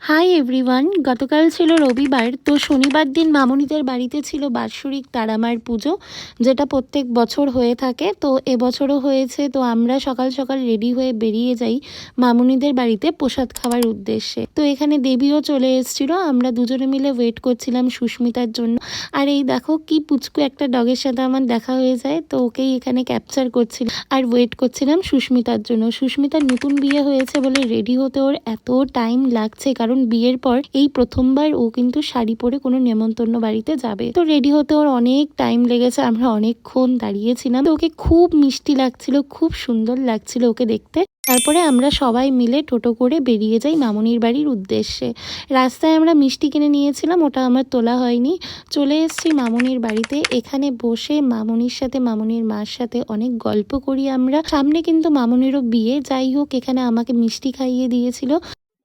Hi everyone, গতকাল ছিল রবিবার। তো শনিবার দিন মামুনিদের বাড়িতে ছিল বাৎসরিক তারামার পুজো, যেটা প্রত্যেক বছর হয়ে থাকে। তো এবছরও হয়েছে। তো আমরা সকাল সকাল রেডি হয়ে বেরিয়ে যাই মামুনিদের বাড়িতে প্রসাদ খাওয়ার উদ্দেশ্যে। তো এখানে দেবীও চলে এসেছিল। আমরা দুজনে মিলে ওয়েট করছিলাম সুস্মিতার জন্য। আর এই দেখো কি পুচকু একটা ডগের সাথে আমার দেখা হয়ে যায়। তো ওকেই এখানে ক্যাপচার করছিলাম আর ওয়েট করছিলাম সুস্মিতার জন্য। সুস্মিতার নতুন বিয়ে হয়েছে বলে রেডি হতে ওর এত টাইম লাগছে, কারণ বিয়ের পর এই প্রথমবার ও কিন্তু শাড়ি পরে কোনো নেমন্তন্ন বাড়িতে যাবে। তো রেডি হতে ওর অনেক টাইম লেগেছে। আমরা অনেকক্ষণ দাঁড়িয়েছিলাম। ওকে খুব মিষ্টি লাগছিল, খুব সুন্দর লাগছিল ওকে দেখতে। তারপরে আমরা সবাই মিলে টোটো করে বেরিয়ে যাই মামুনির বাড়ির উদ্দেশ্যে। রাস্তায় আমরা মিষ্টি কিনে নিয়েছিলাম, ওটা আমার তোলা হয়নি। চলে এসেছি মামুনির বাড়িতে। এখানে বসে মামুনির সাথে মামুনির মার সাথে অনেক গল্প করি আমরা। সামনে কিন্তু মামুনিরও বিয়ে। যাই হোক, এখানে আমাকে মিষ্টি খাইয়ে দিয়েছিল।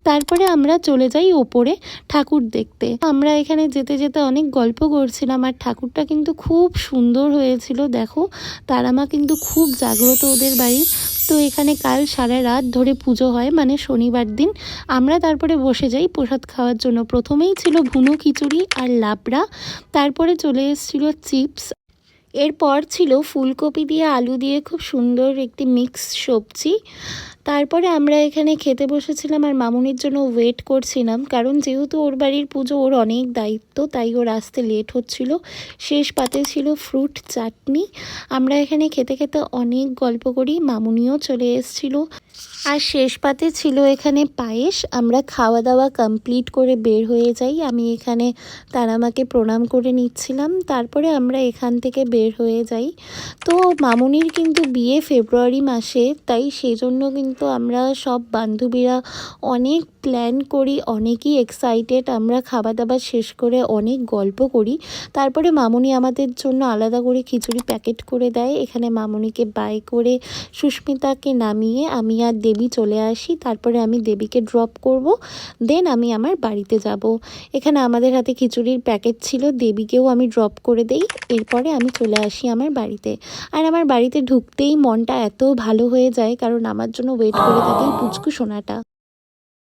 তারপরে আমরা চলে যাই ওপরে ঠাকুর দেখতে। আমরা এখানে যেতে যেতে অনেক গল্প করছিলাম। আর ঠাকুরটা কিন্তু খুব সুন্দর হয়েছিল। দেখো, তারামা কিন্তু খুব জাগ্রত ওদের বাড়ির। তো এখানে কাল সারা রাত ধরে পুজো হয়, মানে শনিবার দিন। আমরা তারপরে বসে যাই প্রসাদ খাওয়ার জন্য। প্রথমেই ছিল ভুনো খিচুড়ি আর লাবড়া, তারপরে চলে এসেছিল চিপস, এরপর ছিল ফুলকপি দিয়ে আলু দিয়ে খুব সুন্দর একটি মিক্স সবজি। তারপরে আমরা এখানে খেতে বসেছিলাম আর মামুনির জন্য ওয়েট করছিলাম, কারণ যেহেতু ওর বাড়ির পুজো, ওর অনেক দায়িত্ব, তাই ওর আসতে লেট হচ্ছিল। শেষ পাতে ছিল ফ্রুট চাটনি। আমরা এখানে খেতে খেতে অনেক গল্প করি। মামুনিও চলে এসেছিল। আর শেষ পাতে ছিল এখানে পায়েস। আমরা খাওয়া দাওয়া কমপ্লিট করে বের হয়ে যাই। আমি এখানে তারামাকে প্রণাম করে নিচ্ছিলাম। তারপরে আমরা এখান থেকে বের হয়ে যাই। তো মামুনির কিন্তু বিয়ে ফেব্রুয়ারি মাসে, তাই সেই জন্য কিন্তু আমরা সব বান্ধবীরা অনেক প্ল্যান করি, অনেকই এক্সাইটেড। আমরা খাওয়া দাওয়া শেষ করে অনেক গল্প করি। তারপরে মামুনি আমাদের জন্য আলাদা করে খিচুড়ি প্যাকেট করে দেয়। এখানে মামুনিকে বাই করে সুস্মিতাকে নামিয়ে আমি আর দেবী চলে আসি। তারপরে আমি দেবীকে ড্রপ করব, দেন আমি আমার বাড়িতে যাব। এখানে আমাদের হাতে খিচুড়ির প্যাকেট ছিল, দেবীকেও আমি ড্রপ করে দেই। এরপরে আমি চলে আসি আমার বাড়িতে। আর আমার বাড়িতে ঢুকতেই মনটা এত ভালো হয়ে যায়, কারণ আমার জন্য ওয়েট করে থাকে এই পুচকু সোনাটা।